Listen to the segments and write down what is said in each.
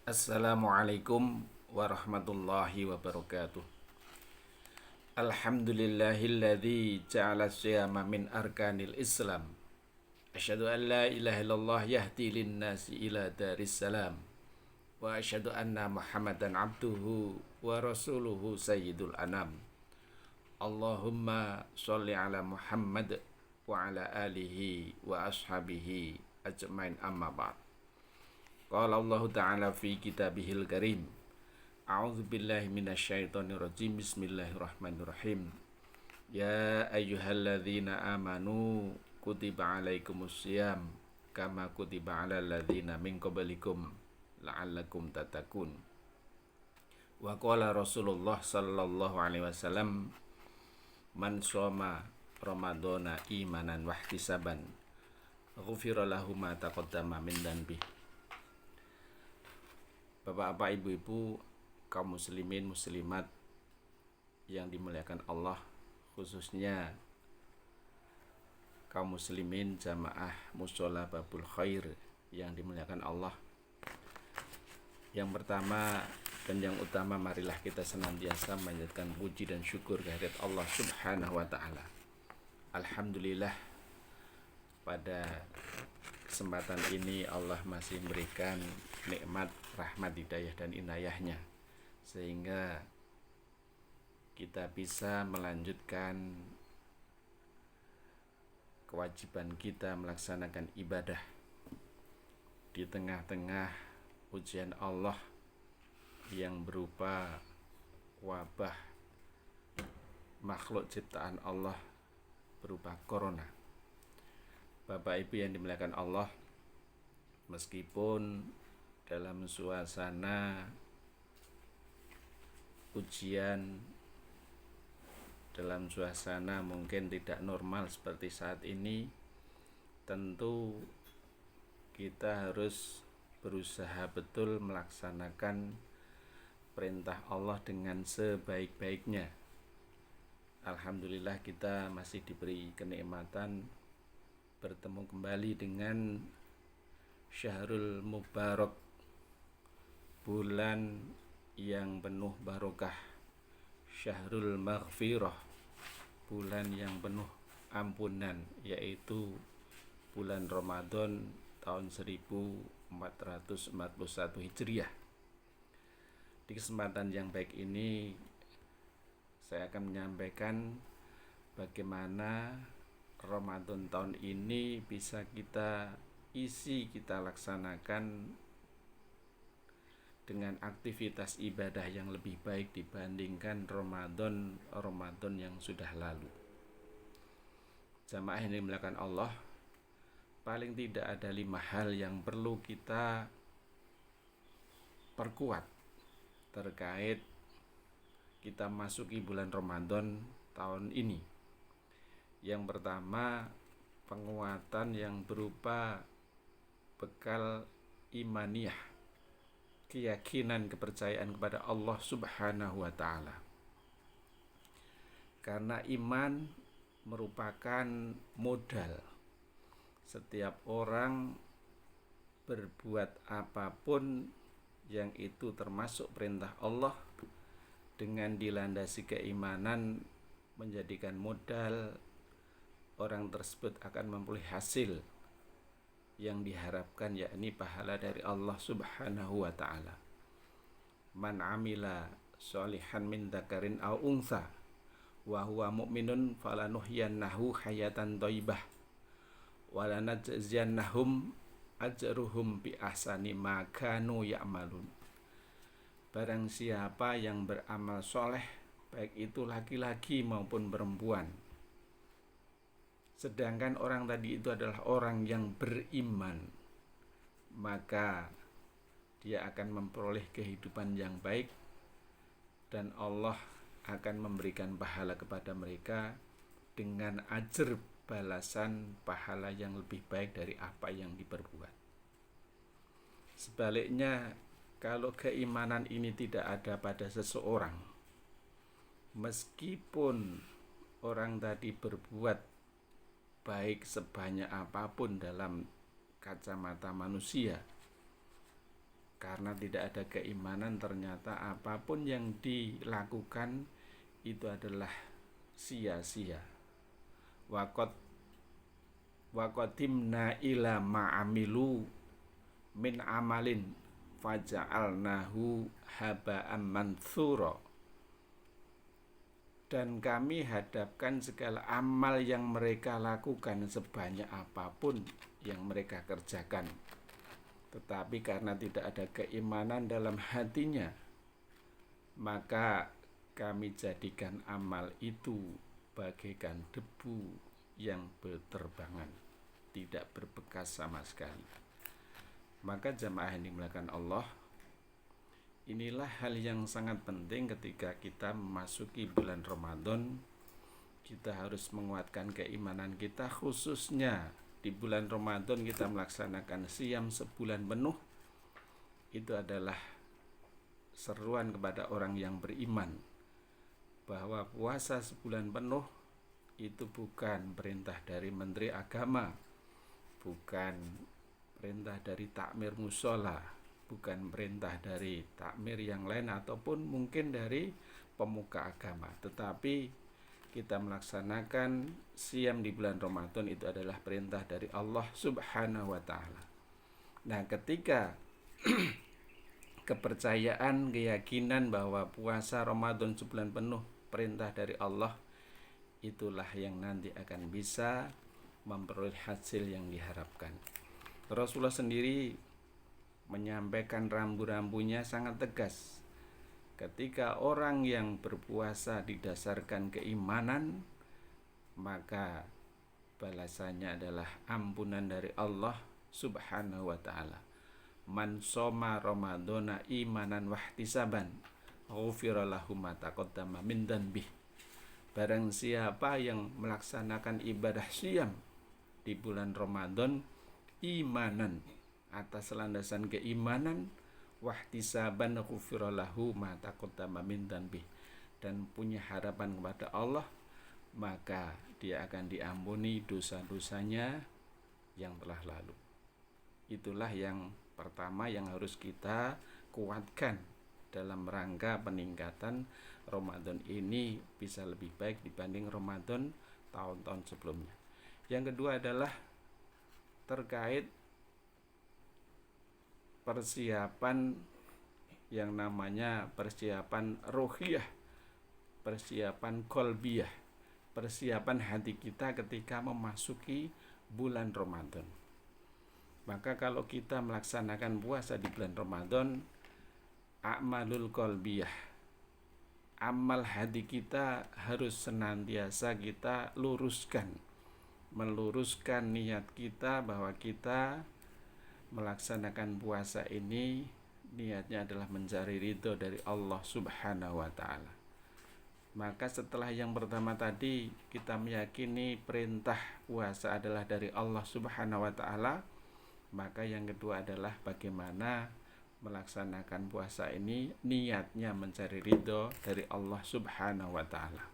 Assalamualaikum warahmatullahi wabarakatuh. Alhamdulillahilladzi ja'ala siyama min arkanil Islam. Asyhadu an la ilaha illallah yahdi lin-nasi ila daris salam. Wa asyhadu anna Muhammadan abduhu wa rasuluhu sayyidul anam. Allahumma sholli ala Muhammad wa ala alihi wa ashabihi ajmain amma ba'd. Qala Allah Ta'ala fi kitabihil karim. A'udzu billahi minasyaitonir rajim. Bismillahirrahmanirrahim. Ya ayyuhalladzina amanu kutiba alaikumusiyam kama kutiba alal ladzina min qablikum la'allakum tattaqun. Wa qala Rasulullah sallallahu alaihi wasallam man shoma ramadhana imanan wahtisaban ghufira lahu ma taqaddama min dhanbi. Bapak-bapak, ibu-ibu, kaum muslimin muslimat yang dimuliakan Allah, khususnya kaum muslimin jamaah mushola babul khair yang dimuliakan Allah. Yang pertama dan yang utama, marilah kita senantiasa memanjatkan puji dan syukur kehadirat Allah Subhanahu wa taala. Alhamdulillah, pada kesempatan ini Allah masih memberikan nikmat, rahmat, hidayah dan inayahnya, sehingga kita bisa melanjutkan kewajiban kita melaksanakan ibadah di tengah-tengah ujian Allah yang berupa wabah makhluk ciptaan Allah berupa corona. Bapak Ibu yang dimuliakan Allah, meskipun dalam suasana ujian, dalam suasana mungkin tidak normal seperti saat ini, tentu kita harus berusaha betul melaksanakan perintah Allah dengan sebaik-baiknya. Alhamdulillah, kita masih diberi kenikmatan bertemu kembali dengan Syahrul Mubarak, bulan yang penuh barokah, Syahrul Maghfirah, bulan yang penuh ampunan, yaitu bulan Ramadan tahun 1441 Hijriah. Di kesempatan yang baik ini saya akan menyampaikan bagaimana Ramadan tahun ini bisa kita laksanakan dengan aktivitas ibadah yang lebih baik dibandingkan Ramadan yang sudah lalu. Jamaah yang dimuliakan Allah, paling tidak ada 5 hal yang perlu kita perkuat terkait kita masuki bulan Ramadan tahun ini. Yang pertama, penguatan yang berupa bekal imaniyah, keyakinan, kepercayaan kepada Allah Subhanahu wa taala. Karena iman merupakan modal. Setiap orang berbuat apapun yang itu termasuk perintah Allah dengan dilandasi keimanan, menjadikan modal orang tersebut akan memperoleh hasil yang diharapkan, yakni pahala dari Allah Subhanahu wa taala. Man amila sholihan min dzakarin aw untha wa huwa mu'minun falanuhyiyannahu hayatan thayyibah wa lanajziyannahum ajruhum bi ahsani ma kanu ya'malun. Barang siapa yang beramal soleh, baik itu laki-laki maupun perempuan, sedangkan orang tadi itu adalah orang yang beriman, maka dia akan memperoleh kehidupan yang baik dan Allah akan memberikan pahala kepada mereka dengan ajar balasan pahala yang lebih baik dari apa yang diperbuat. Sebaliknya, kalau keimanan ini tidak ada pada seseorang, meskipun orang tadi berbuat baik sebanyak apapun dalam kacamata manusia, Karena tidak ada keimanan, ternyata apapun yang dilakukan itu adalah sia-sia. Waqadimna ila ma'amilu min amalin faja'alnahu haba'am manthura. Dan kami hadapkan segala amal yang mereka lakukan, sebanyak apapun yang mereka kerjakan, tetapi karena tidak ada keimanan dalam hatinya, maka kami jadikan amal itu bagaikan debu yang berterbangan, tidak berbekas sama sekali. Maka jamaah yang dimuliakan Allah, inilah hal yang sangat penting ketika kita memasuki bulan Ramadan. Kita harus menguatkan keimanan kita, khususnya di bulan Ramadan kita melaksanakan siam sebulan penuh. Itu adalah seruan kepada orang yang beriman bahwa puasa sebulan penuh itu bukan perintah dari Menteri Agama, bukan perintah dari takmir musola, bukan perintah dari takmir yang lain ataupun mungkin dari pemuka agama, tetapi kita melaksanakan siam di bulan Ramadan itu adalah perintah dari Allah Subhanahu wa taala. Nah, ketika kepercayaan, keyakinan bahwa puasa Ramadan sebulan penuh perintah dari Allah, itulah yang nanti akan bisa memperoleh hasil yang diharapkan. Rasulullah sendiri menyampaikan rambu-rambunya sangat tegas. Ketika orang yang berpuasa didasarkan keimanan, maka balasannya adalah ampunan dari Allah Subhanahu wa taala. Man shoma ramadhana imanan wahtisaban ghufira lahu ma taqaddama min dzanbih. Barang siapa yang melaksanakan ibadah siam di bulan Ramadan imanan, atas landasan keimanan, wahtisaban ghufira lahu ma taqaddama min dzanbih, dan punya harapan kepada Allah, maka dia akan diampuni dosa-dosanya yang telah lalu. Itulah yang pertama yang harus kita kuatkan dalam rangka peningkatan Ramadan ini bisa lebih baik dibanding Ramadan tahun-tahun sebelumnya. Yang kedua adalah terkait persiapan yang namanya persiapan ruhiyah, persiapan qalbiyah, persiapan hati kita ketika memasuki bulan Ramadan. Maka kalau kita melaksanakan puasa di bulan Ramadan, a'malul qalbiyah, amal hati kita harus senantiasa kita luruskan, meluruskan niat kita bahwa kita melaksanakan puasa ini niatnya adalah mencari ridho dari Allah Subhanahu wa taala. Maka setelah yang pertama tadi kita meyakini perintah puasa adalah dari Allah Subhanahu wa taala, maka yang kedua adalah bagaimana melaksanakan puasa ini niatnya mencari ridho dari Allah Subhanahu wa taala.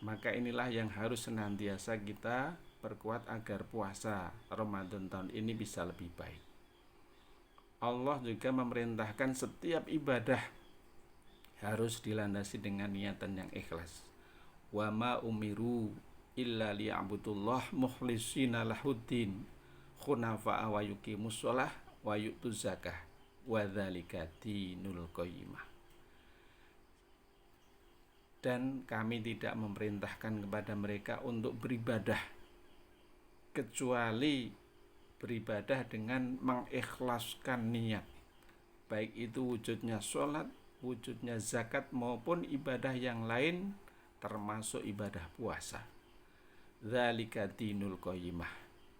Maka inilah yang harus senantiasa kita perkuat agar puasa Ramadan tahun ini bisa lebih baik. Allah juga memerintahkan setiap ibadah harus dilandasi dengan niatan yang ikhlas. Wa ma umiru illa liya'budullah mukhlishina lahuddin khunafa'a wa yuqimus shalah wa yu'tuz zakah wa dzalika dinul qayyimah. Dan kami tidak memerintahkan kepada mereka untuk beribadah kecuali beribadah dengan mengikhlaskan niat, baik itu wujudnya sholat, wujudnya zakat maupun ibadah yang lain termasuk ibadah puasa. Dzalika dinul qayyimah,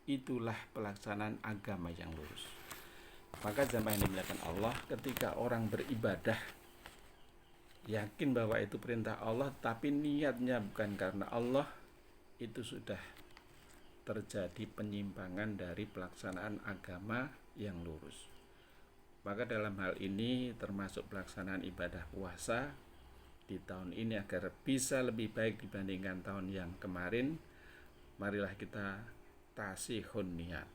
itulah pelaksanaan agama yang lurus. Maka jamaah yang dimuliakan Allah, ketika orang beribadah yakin bahwa itu perintah Allah tapi niatnya bukan karena Allah, itu sudah terjadi penyimpangan dari pelaksanaan agama yang lurus. Maka dalam hal ini termasuk pelaksanaan ibadah puasa di tahun ini agar bisa lebih baik dibandingkan tahun yang kemarin, marilah kita tasihun niat,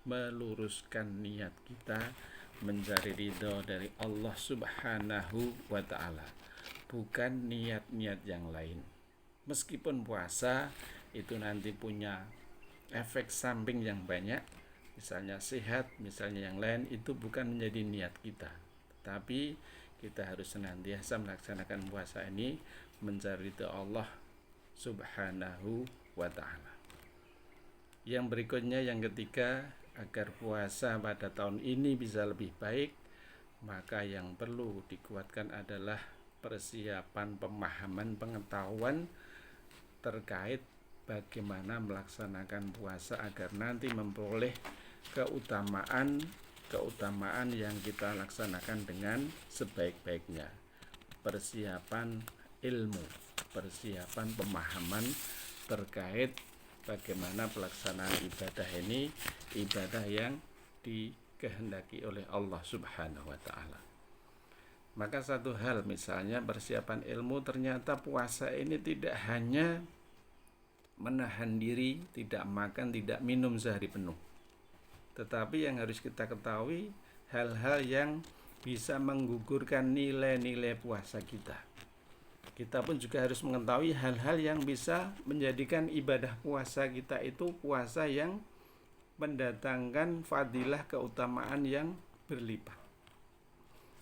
meluruskan niat kita, mencari ridho dari Allah Subhanahu wa ta'ala, bukan niat-niat yang lain. Meskipun puasa itu nanti punya efek samping yang banyak, misalnya sehat, misalnya yang lain, itu bukan menjadi niat kita. Tetapi kita harus senantiasa melaksanakan puasa ini mencari ridho Allah Subhanahu wa ta'ala. Yang berikutnya, yang ketiga, agar puasa pada tahun ini bisa lebih baik, maka yang perlu dikuatkan adalah persiapan, pemahaman, pengetahuan terkait bagaimana melaksanakan puasa agar nanti memperoleh keutamaan yang kita laksanakan dengan sebaik-baiknya. Persiapan ilmu, persiapan pemahaman terkait bagaimana pelaksanaan ibadah ini, ibadah yang dikehendaki oleh Allah Subhanahu wa ta'ala. Maka satu hal, misalnya persiapan ilmu, ternyata puasa ini tidak hanya menahan diri, tidak makan, tidak minum sehari penuh, tetapi yang harus kita ketahui hal-hal yang bisa menggugurkan nilai-nilai puasa kita. Kita pun juga harus mengetahui hal-hal yang bisa menjadikan ibadah puasa kita itu puasa yang mendatangkan fadilah, keutamaan yang berlipat.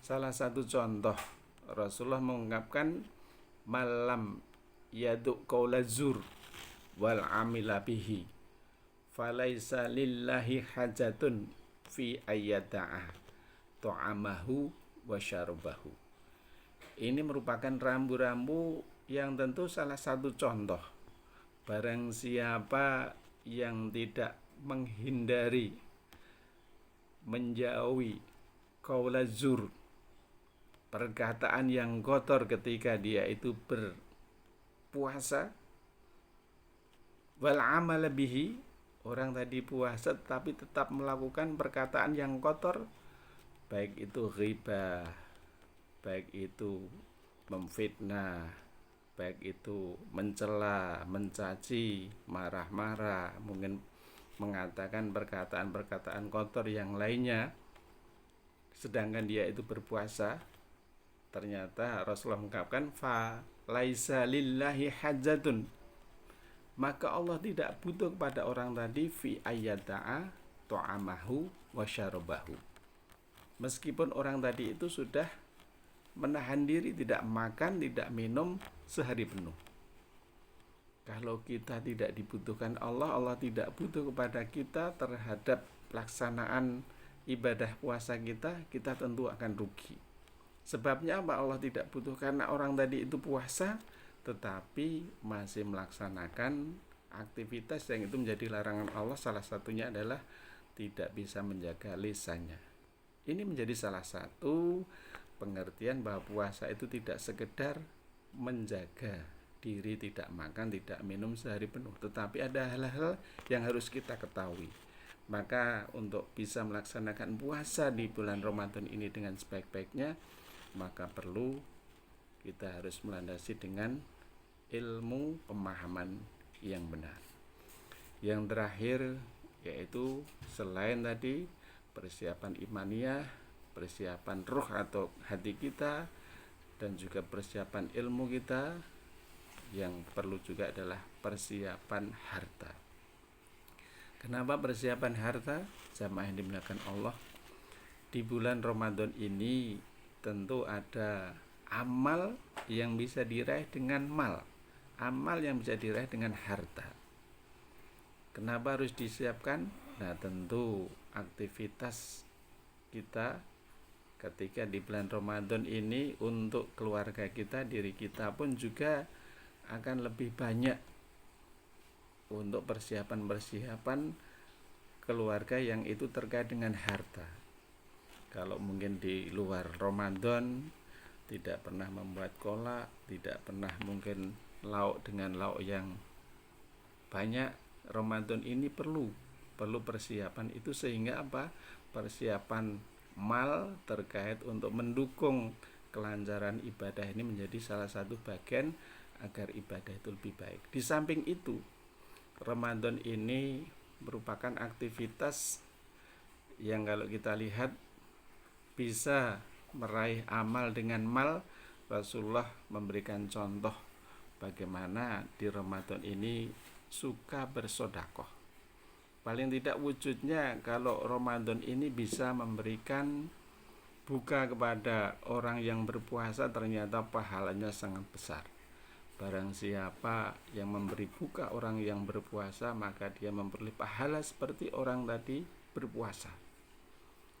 Salah satu contoh, Rasulullah mengungkapkan malam yaduk qaula zur wal amila bihi falaisa lillahi hajatun fi ayyada'a ta'amahu wa syarabahu. Ini merupakan rambu-rambu yang tentu salah satu contoh. Barang siapa yang tidak menghindari, menjauhi qaula zur, perkataan yang kotor ketika dia itu berpuasa, wal amal bihi, orang tadi puasa tetapi tetap melakukan perkataan yang kotor, baik itu ghibah, baik itu memfitnah, baik itu mencela, mencaci, marah-marah, mungkin mengatakan perkataan-perkataan kotor yang lainnya, sedangkan dia itu berpuasa. Ternyata Rasulullah mengungkapkan fa laisa lillahi hajatun, maka Allah tidak butuh kepada orang tadi fi ayyada'a ta'amahu wa syarabahu. Meskipun orang tadi itu sudah menahan diri, tidak makan, tidak minum sehari penuh. Kalau kita tidak dibutuhkan Allah, Allah tidak butuh kepada kita terhadap pelaksanaan ibadah puasa kita, kita tentu akan rugi. Sebabnya apa Allah tidak butuh? Karena orang tadi itu puasa tetapi masih melaksanakan aktivitas yang itu menjadi larangan Allah. Salah satunya adalah tidak bisa menjaga lisannya. Ini menjadi salah satu pengertian bahwa puasa itu tidak sekedar menjaga diri, tidak makan, tidak minum sehari penuh, tetapi ada hal-hal yang harus kita ketahui. Maka untuk bisa melaksanakan puasa di bulan Ramadan ini dengan sebaik-baiknya, maka perlu kita harus melandasi dengan ilmu, pemahaman yang benar. Yang terakhir yaitu selain tadi persiapan imaniyah, persiapan ruh atau hati kita, dan juga persiapan ilmu kita, yang perlu juga adalah persiapan harta. Kenapa persiapan harta? Jamaah yang dimuliakan Allah, di bulan Ramadan ini tentu ada amal yang bisa diraih dengan mal, amal yang bisa diraih dengan harta. Kenapa harus disiapkan? Nah, tentu aktivitas kita ketika di bulan Ramadan ini untuk keluarga kita, diri kita pun juga akan lebih banyak untuk persiapan-persiapan keluarga yang itu terkait dengan harta. Kalau mungkin di luar Ramadan tidak pernah membuat kolak, tidak pernah mungkin lauk dengan lauk yang banyak, Ramadan ini perlu persiapan itu, sehingga apa? Persiapan mal terkait untuk mendukung kelancaran ibadah ini menjadi salah satu bagian agar ibadah itu lebih baik. Di samping itu, Ramadan ini merupakan aktivitas yang kalau kita lihat bisa meraih amal dengan mal. Rasulullah memberikan contoh bagaimana di Ramadan ini suka bersodakoh. Paling tidak wujudnya kalau Ramadan ini bisa memberikan buka kepada orang yang berpuasa, ternyata pahalanya sangat besar. Barang siapa yang memberi buka orang yang berpuasa, maka dia memperoleh pahala seperti orang tadi berpuasa.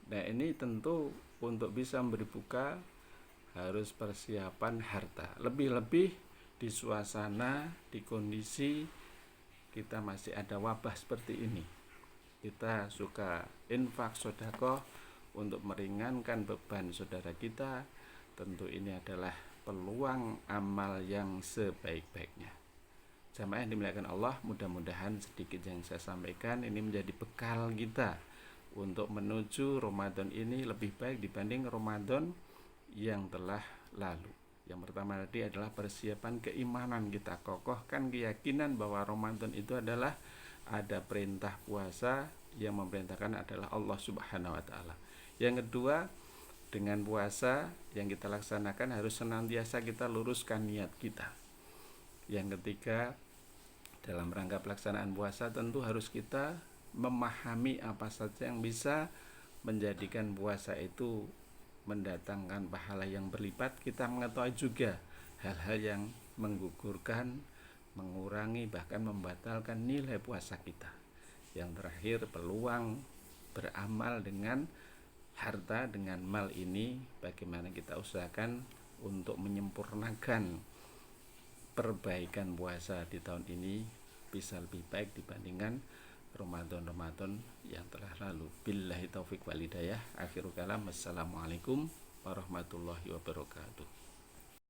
Nah, ini tentu untuk bisa memberi buka harus persiapan harta. Lebih-lebih di suasana, di kondisi kita masih ada wabah seperti ini. Kita suka infak sedekah untuk meringankan beban saudara kita. Tentu ini adalah peluang amal yang sebaik-baiknya. Jamaah yang dimuliakan Allah, mudah-mudahan sedikit yang saya sampaikan ini menjadi bekal kita untuk menuju Ramadan ini lebih baik dibanding Ramadan yang telah lalu. Yang pertama tadi adalah persiapan keimanan kita, kokohkan keyakinan bahwa Ramadan itu adalah ada perintah puasa, yang memerintahkan adalah Allah Subhanahu wa taala. Yang kedua, dengan puasa yang kita laksanakan harus senantiasa kita luruskan niat kita. Yang ketiga, dalam rangka pelaksanaan puasa tentu harus kita memahami apa saja yang bisa menjadikan puasa itu mendatangkan pahala yang berlipat. Kita mengetahui juga hal-hal yang menggugurkan, mengurangi, bahkan membatalkan nilai puasa kita. Yang terakhir, peluang beramal dengan harta, dengan mal ini, bagaimana kita usahakan untuk menyempurnakan perbaikan puasa di tahun ini bisa lebih baik dibandingkan Ramadan yang telah lalu. Billahi taufik wal hidayah. Akhirul kalam. Assalamualaikum warahmatullahi wabarakatuh.